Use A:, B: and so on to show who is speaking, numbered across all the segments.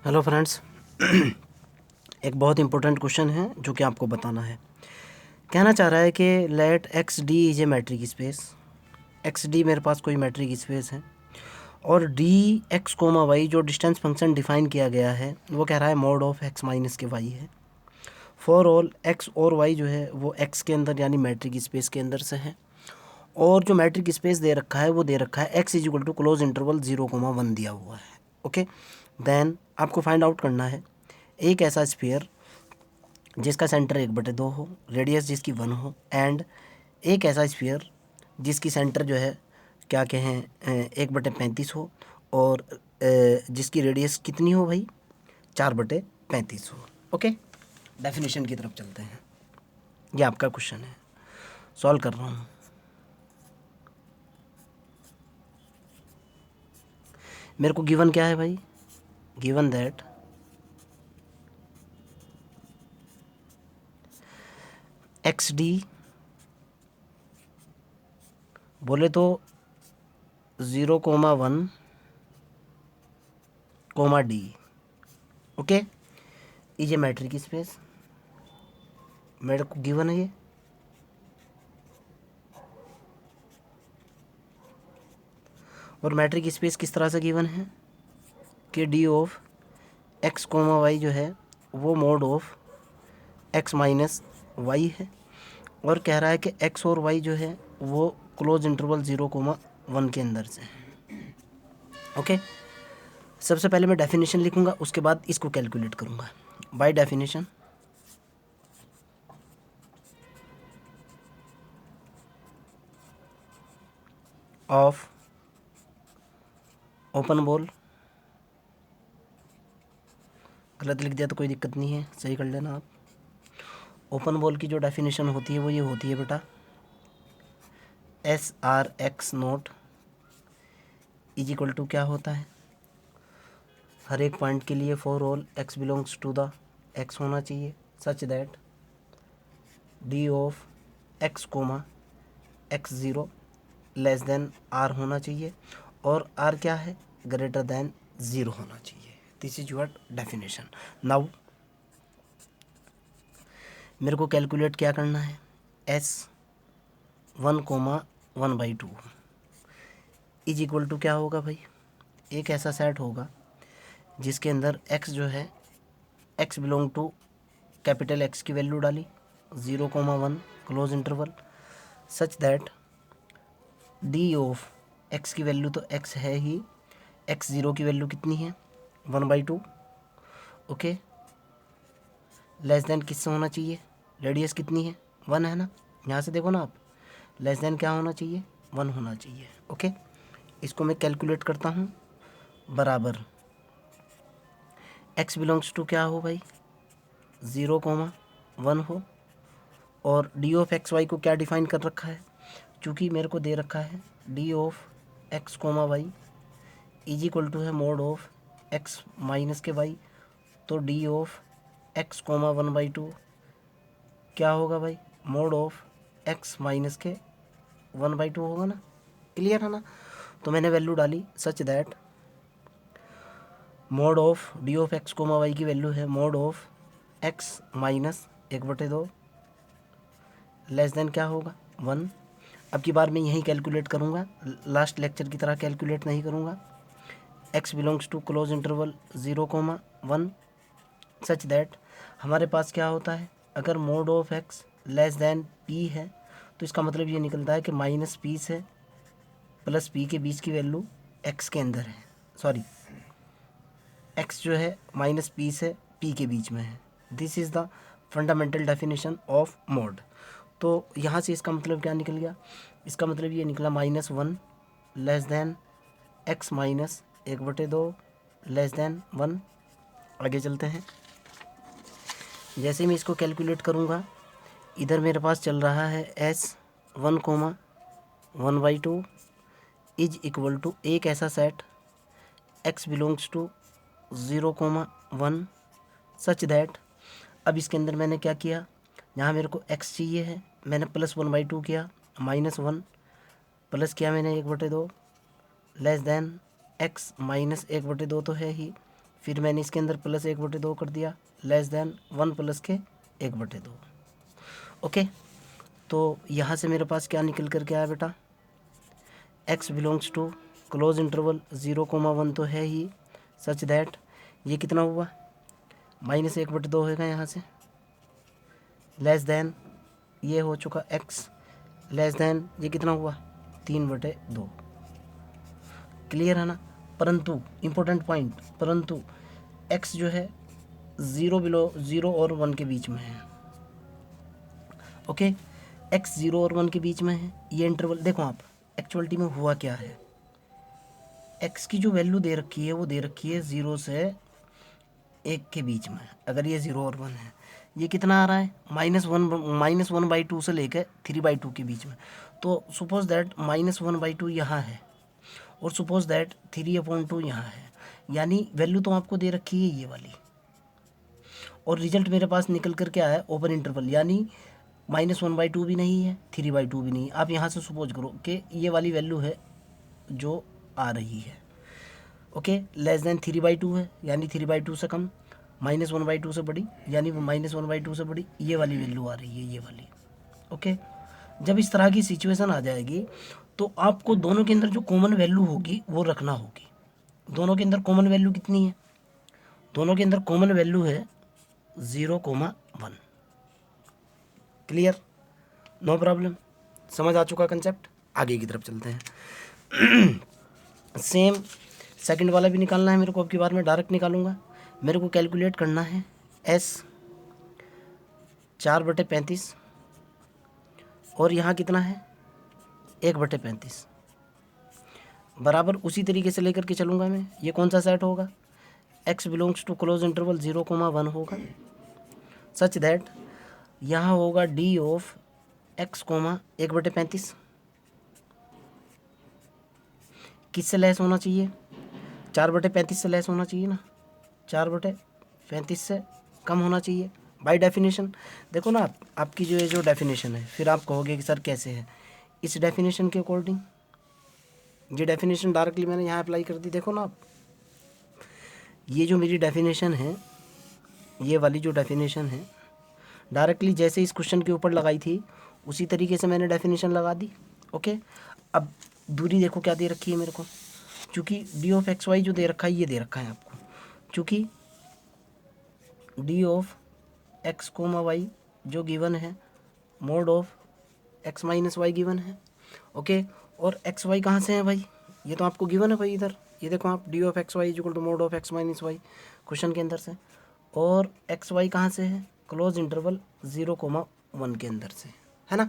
A: Hello friends. एक बहुत important question है जो कि आपको बताना है। कहना चाह रहा है कि let X D is a metric space. X D मेरे पास कोई मैट्रिक स्पेस है और डी एक्स कोमा वाई जो डिस्टेंस फंक्शन डिफाइन किया गया है वो कह रहा है मॉड ऑफ एक्स माइनस के वाई है। फॉर ऑल एक्स और वाई जो है वो एक्स के अंदर यानी मैट्रिक स्पेस के अंदर से है और जो मैट्रिक स्पेस दे रखा है वो दे रखा है X is equal to close interval 0,1 दिया हुआ है। ओके, देन आपको फाइंड आउट करना है एक ऐसा स्फीयर जिसका सेंटर 1/2 हो, रेडियस जिसकी 1 हो, एंड एक ऐसा स्फीयर जिसकी सेंटर जो है क्या कहें 1/35 हो और जिसकी रेडियस कितनी हो भाई 4/35 हो। ओके, डेफिनेशन की तरफ चलते हैं। ये आपका क्वेश्चन है, सॉल्व कर रहा हूँ। मेरे को गिवन क्या है भाई, गिवन दैट एक्स डी बोले तो 0,1 कोमा डी। ओके, ये मैट्रिक स्पेस मेरे को गिवन है ये। और मैट्रिक स्पेस किस तरह से गिवन है कि D of X comma Y जो है वो mod of X minus Y है और कह रहा है कि एक्स और वाई जो है वो क्लोज इंटरवल 0,1 के अंदर से है। ओके, सबसे पहले मैं डेफिनेशन लिखूंगा, उसके बाद इसको कैलकुलेट करूंगा। By definition of open ball, गलत लिख दिया तो कोई दिक्कत नहीं है, सही कर लेना आप। ओपन बॉल की जो डेफिनेशन होती है वो ये होती है बेटा, S R X not is equal to क्या होता है, हर एक पॉइंट के लिए for all X belongs to the X होना चाहिए such that D of X comma X zero less than R होना चाहिए और आर क्या है, ग्रेटर देन 0 होना चाहिए। This is your definition. Now मेरे को कैलकुलेट क्या करना है, एस 1,1/2 इज इक्वल टू क्या होगा भाई, एक ऐसा सेट होगा जिसके अंदर x जो है x belong to capital X की वैल्यू डाली 0,1 close interval such that D of x की वैल्यू तो x है ही, x0 की वैल्यू कितनी है 1/2। ओके, लेस देन किससे होना चाहिए, रेडियस कितनी है 1 है ना, यहाँ से देखो ना आप, लेस देन क्या होना चाहिए 1 होना चाहिए। ओके, इसको मैं कैलकुलेट करता हूँ, बराबर x बिलोंग्स टू क्या हो भाई 0,1 हो और डी ऑफ एक्स वाई को क्या डिफाइन कर रखा है, चूँकि मेरे को दे रखा है D of X comma Y is equal to है मोड ऑफ एक्स माइनस के वाई, तो डी ऑफ एक्स कोमा 1/2 क्या होगा भाई, मोड ऑफ एक्स माइनस के 1/2 होगा ना, क्लियर है ना। तो मैंने वैल्यू डाली such that mod of D of X comma Y की वैल्यू है mod of X minus 1/2 less than क्या होगा 1। अब की बार मैं यहीं कैलकुलेट करूँगा, लास्ट लेक्चर की तरह कैलकुलेट नहीं करूँगा। x belongs to close interval 0,1 such that हमारे पास क्या होता है, अगर mod of x less than p है तो इसका मतलब ये निकलता है कि माइनस पी से प्लस p के बीच की वैल्यू x के अंदर है, सॉरी x जो है माइनस p से p के बीच में है। This is the fundamental definition of mode. तो यहाँ से इसका मतलब क्या निकल गया, इसका मतलब ये निकला -1 less than x minus 1/2 less then 1। आगे चलते हैं, जैसे मैं इसको कैलकुलेट करूँगा, इधर मेरे पास चल रहा है s 1,1/2 इज इक्वल टू एक ऐसा set x belongs to 0,1 such that, अब इसके अंदर मैंने क्या किया, यहाँ मेरे को x चाहिए है, मैंने +1/2 किया, -1 प्लस किया मैंने 1/2 लेस देन x माइनस 1/2 तो है ही, फिर मैंने इसके अंदर प्लस 1/2 कर दिया, लेस देन 1 प्लस के 1/2। ओके, तो यहाँ से मेरे पास क्या निकल कर के आया बेटा, x belongs to close interval 0,1 तो है ही, सच दैट ये कितना हुआ, -1/2 होगा यहाँ से, लेस देन ये हो चुका x, लेस देन ये कितना हुआ 3/2। क्लियर है ना। परंतु इम्पोर्टेंट पॉइंट, परंतु x जो है 0 और 1 के बीच में है। ओके, x 0 और 1 के बीच में है। ये इंटरवल देखो आप, एक्चुअलिटी में हुआ क्या है, x की जो वैल्यू दे रखी है वो दे रखी है 0 से 1 के बीच में। अगर ये 0 और 1 है, ये कितना आ रहा है -1/2 से लेकर 3/2 के बीच में। तो सपोज दैट -1/2 यहाँ है और सपोज दैट 3/2 यहाँ है, यानी वैल्यू तो आपको दे रखी है ये वाली, और रिजल्ट मेरे पास निकल कर के आया ओपन इंटरवल, यानी -1/2 भी नहीं है, 3/2 भी नहीं है। आप यहाँ से सपोज करो कि ये वाली वैल्यू है जो आ रही है। ओके, लेस देन 3/2 है, यानी 3/2 से कम, -1/2 से बड़ी, यानी -1/2 से बड़ी, ये वाली वैल्यू आ रही है, ये वाली। ओके, जब इस तरह की सिचुएशन आ जाएगी तो आपको दोनों के अंदर जो कॉमन वैल्यू होगी वो रखना होगी। दोनों के अंदर कॉमन वैल्यू कितनी है, दोनों के अंदर कॉमन वैल्यू है 0,1। क्लियर, नो प्रॉब्लम, समझ आ चुका कंसेप्ट। आगे की तरफ चलते हैं। सेम सेकंड वाला भी निकालना है मेरे को, अब की बार मैं डायरेक्ट निकालूंगा। मेरे को कैलकुलेट करना है s 4/35 और यहाँ कितना है 1/35, बराबर उसी तरीके से लेकर के चलूँगा मैं। ये कौन सा सेट होगा, x belongs to close interval 0,1 होगा, सच दैट यहाँ होगा d ऑफ x, 1/35 किससे लेस होना चाहिए, 4/35 से लेस होना चाहिए ना, 4/35 से कम होना चाहिए बाय डेफिनेशन। देखो ना आप, आपकी जो ये जो डेफिनेशन है, फिर आप कहोगे कि सर कैसे है, इस डेफिनेशन के अकॉर्डिंग, ये डेफिनेशन डायरेक्टली मैंने यहाँ अप्लाई कर दी। देखो ना आप, ये जो मेरी डेफिनेशन है, ये वाली जो डेफिनेशन है, डायरेक्टली जैसे इस क्वेश्चन के ऊपर लगाई थी उसी तरीके से मैंने डेफिनेशन लगा दी। ओके, अब दूरी देखो क्या दे रखी है मेरे को, चूँकि डी ऑफ एक्स वाई जो दे रखा है ये दे रखा है आपको, चूँकि D of X comma Y जो गिवन है, mod of X minus Y given है। ओके, और एक्स वाई कहाँ से है भाई, ये तो आपको गिवन है भाई इधर, ये देखो आप, D of X Y equal to mod of X minus Y question के अंदर से, और एक्स वाई कहाँ से है, क्लोज इंटरवल 0,1 के अंदर से, है ना।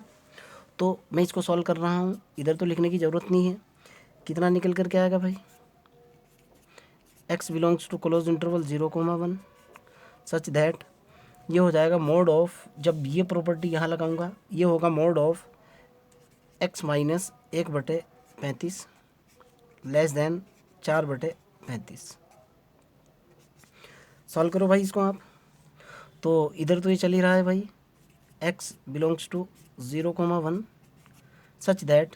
A: तो मैं इसको सॉल्व कर रहा हूँ, इधर तो लिखने की ज़रूरत नहीं है। कितना निकल कर के आएगा भाई, x belongs to close interval 0,1 such that ये हो जाएगा मोड ऑफ, जब ये प्रॉपर्टी यहाँ लगाऊंगा ये होगा mode of x minus 1/35 less than 4/35। Solve करो भाई इसको आप। तो इधर तो ये चल ही रहा है भाई, x belongs to 0,1 such that,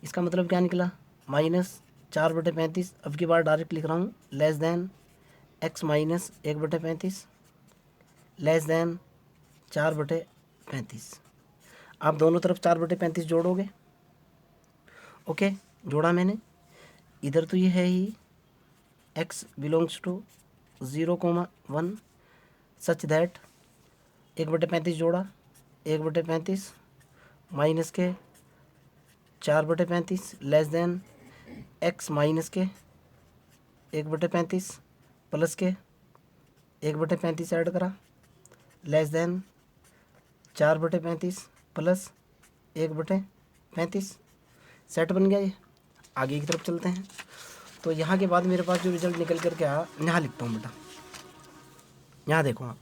A: इसका मतलब क्या निकला, -4/35, अब की बार डायरेक्ट लिख रहा हूँ, less than x minus 1/35 less than 4/35। आप दोनों तरफ 4/35 जोड़ोगे। ओके, जोड़ा मैंने, इधर तो ये है ही x belongs to 0,1 such that 1/35 जोड़ा, 1/35 माइनस के 4/35 लेस देन x माइनस के 1/35 प्लस के 1/35 ऐड करा, लेस देन 4/35 प्लस 1/35, सेट बन गया ये। आगे की तरफ चलते हैं। तो यहाँ के बाद मेरे पास जो रिजल्ट निकल कर के आया, यहाँ लिखता हूँ बेटा, यहाँ देखो आप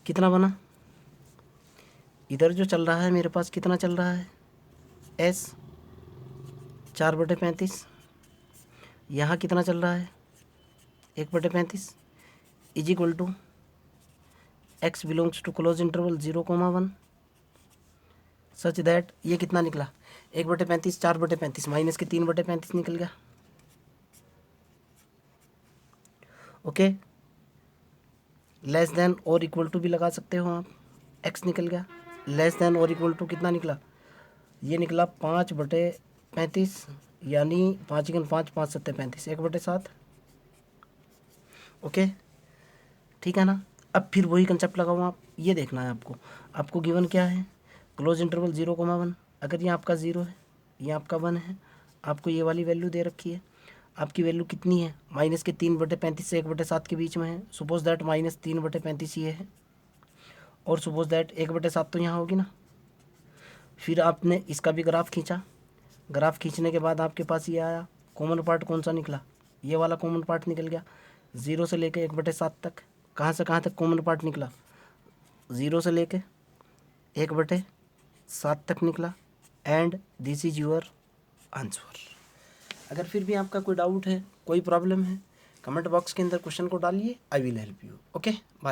A: कितना बना, इधर जो चल रहा है मेरे पास कितना चल रहा है, s 4/35, यहाँ कितना चल रहा है 1/35 is equal to x belongs to close interval 0,1 such that ये कितना निकला 1/35, 4/35 माइनस के 3/35 निकल गया। ओके, लेस देन और इक्वल टू भी लगा सकते हो आप। एक्स निकल गया, लेस देन और इक्वल टू कितना निकला, ये निकला 5/35, यानी 5 × 5 5 7 35, 1/7। ओके, ठीक है ना। अब फिर वही कंसेप्ट लगाओ आप, ये देखना है आपको। आपको गिवन क्या है, क्लोज इंटरवल 0,1। अगर ये आपका 0 है, ये आपका 1 है, आपको ये वाली वैल्यू दे रखी है। आपकी वैल्यू कितनी है, -3/35 से 1/7 के बीच में है। सपोज दैट -3/35 ये है, और सपोज दैट 1/7 तो यहाँ होगी ना। फिर आपने इसका भी ग्राफ खींचा, ग्राफ खींचने के बाद आपके पास ये आया, कॉमन पार्ट कौन सा निकला, ये वाला कॉमन पार्ट निकल गया। 0 से लेके 1/7 तक, कहाँ से कहाँ तक कॉमन पार्ट निकला, 0 से लेके 1/7 तक निकला। And this is your answer. अगर फिर भी आपका कोई डाउट है, कोई प्रॉब्लम है, कमेंट बॉक्स के अंदर क्वेश्चन को डालिए, I will help you. Okay, bye.